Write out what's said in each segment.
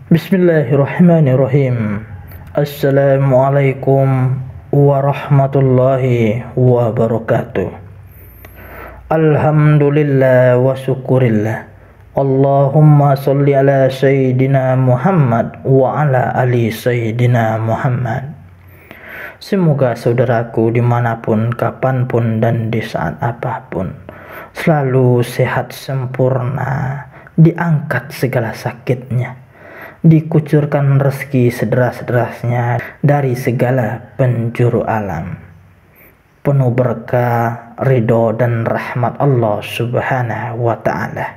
Bismillahirrahmanirrahim. Assalamualaikum warahmatullahi wabarakatuh. Alhamdulillah wa syukurillah. Allahumma salli ala Sayyidina Muhammad wa ala ali Sayyidina Muhammad. Semoga saudaraku dimanapun, kapanpun, dan di saat apapun selalu sehat sempurna, diangkat segala sakitnya, dikucurkan rezeki sederas-derasnya dari segala penjuru alam, penuh berkah, ridho dan rahmat Allah subhanahu wa ta'ala,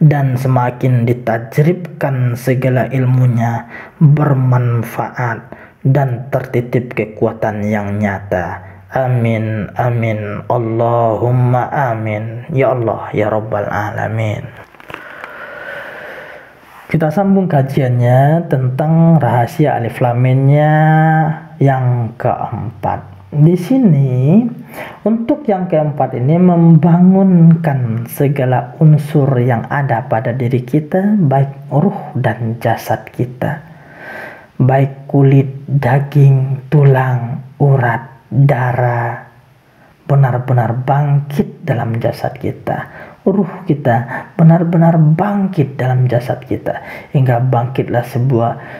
dan semakin ditajribkan segala ilmunya bermanfaat dan tertitip kekuatan yang nyata. Amin amin Allahumma amin ya Allah ya Rabbal alamin. Kita sambung kajiannya tentang rahasia alif lam mimnya yang keempat. Di sini untuk yang keempat ini membangunkan segala unsur yang ada pada diri kita, baik ruh dan jasad kita, baik kulit, daging, tulang, urat, darah, benar-benar bangkit dalam jasad kita. Ruh kita benar-benar bangkit dalam jasad kita, hingga bangkitlah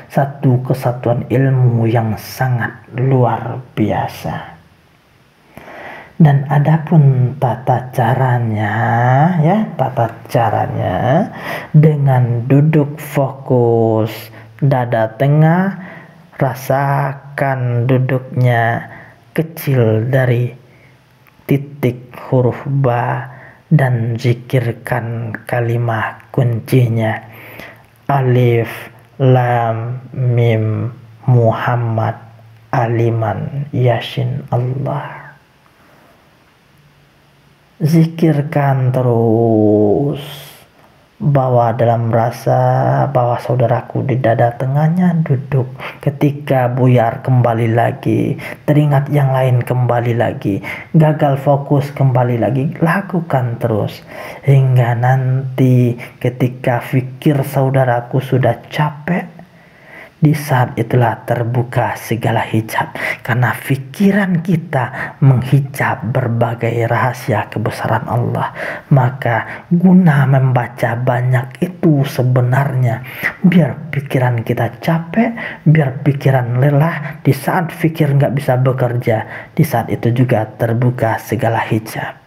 satu kesatuan ilmu yang sangat luar biasa. Dan adapun tata caranya dengan duduk fokus, dada tengah, rasakan duduknya kecil dari titik huruf ba, dan zikirkan kalimat kuncinya alif lam mim Muhammad aliman yasin Allah. Zikirkan terus, bawa dalam rasa bahwa saudaraku di dada tengahnya duduk. Ketika buyar kembali lagi, teringat yang lain kembali lagi, gagal fokus kembali lagi, lakukan terus hingga nanti ketika fikir saudaraku sudah capek, di saat itulah terbuka segala hijab, karena pikiran kita menghijab berbagai rahasia kebesaran Allah. Maka guna membaca banyak itu sebenarnya biar pikiran kita capek, biar pikiran lelah. Di saat pikir nggak bisa bekerja, di saat itu juga terbuka segala hijab.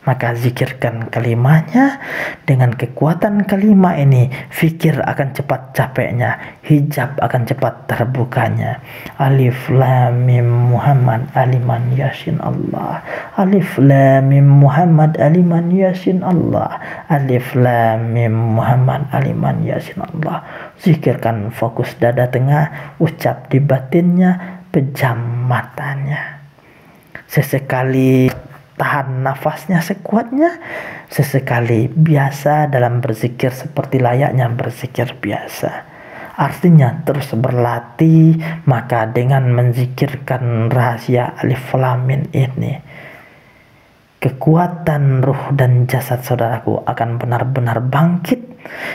Maka zikirkan kalimatnya. Dengan kekuatan kalimat ini, fikir akan cepat capeknya, hijab akan cepat terbukanya. Alif lam mim Muhammad aliman yasin Allah. Alif lam mim Muhammad aliman yasin Allah. Alif lam mim Muhammad aliman yasin Allah. Zikirkan fokus dada tengah, ucap di batinnya, pejam matanya. Sesekali tahan nafasnya sekuatnya, sesekali biasa dalam berzikir seperti layaknya berzikir biasa. Artinya terus berlatih. Maka dengan menzikirkan rahasia alif lam mim ini, kekuatan ruh dan jasad saudaraku akan benar-benar bangkit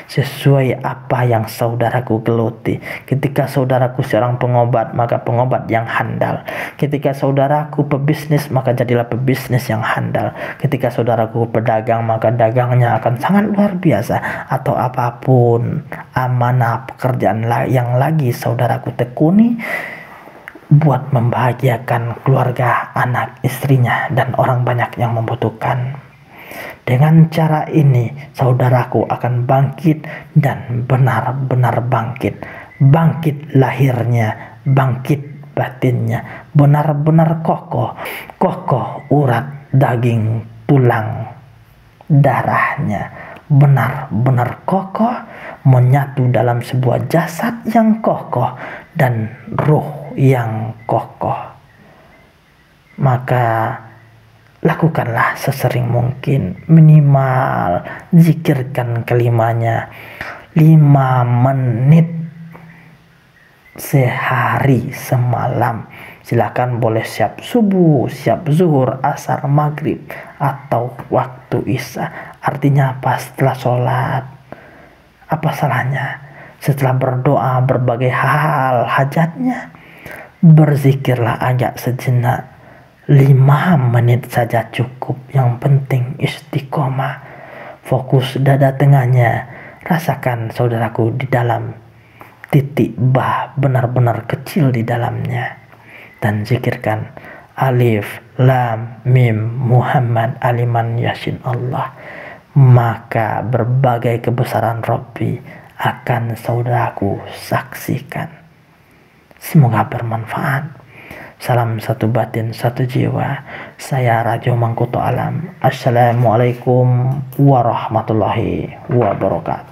sesuai apa yang saudaraku geluti. Ketika saudaraku seorang pengobat, maka pengobat yang handal. Ketika saudaraku pebisnis, maka jadilah pebisnis yang handal. Ketika saudaraku pedagang, maka dagangnya akan sangat luar biasa. Atau apapun amanah pekerjaan yang lagi saudaraku tekuni buat membahagiakan keluarga, anak, istrinya, dan orang banyak yang membutuhkan. Dengan cara ini saudaraku akan bangkit, dan benar-benar bangkit. Bangkit lahirnya, bangkit batinnya, benar-benar kokoh. Kokoh urat, daging, tulang, darahnya benar-benar kokoh, menyatu dalam sebuah jasad yang kokoh dan ruh yang kokoh. Maka lakukanlah sesering mungkin, minimal zikirkan kalimatnya 5 menit sehari semalam. Silakan boleh siap subuh, siap zuhur, asar, maghrib, atau waktu isya. Artinya apa? Setelah sholat. Apa salahnya? Setelah berdoa berbagai hal hajatnya, berzikirlah agak sejenak. 5 menit saja cukup. Yang penting istiqomah. Fokus dada tengahnya. Rasakan saudaraku di dalam titik bah benar-benar kecil di dalamnya. Dan zikirkan Alif, Lam, Mim, Muhammad, Aliman, Yasin, Allah. Maka berbagai kebesaran Rabbi akan saudaraku saksikan. Semoga bermanfaat. Salam satu batin, satu jiwa. Saya Rajo Mangkuto Alam. Assalamualaikum warahmatullahi wabarakatuh.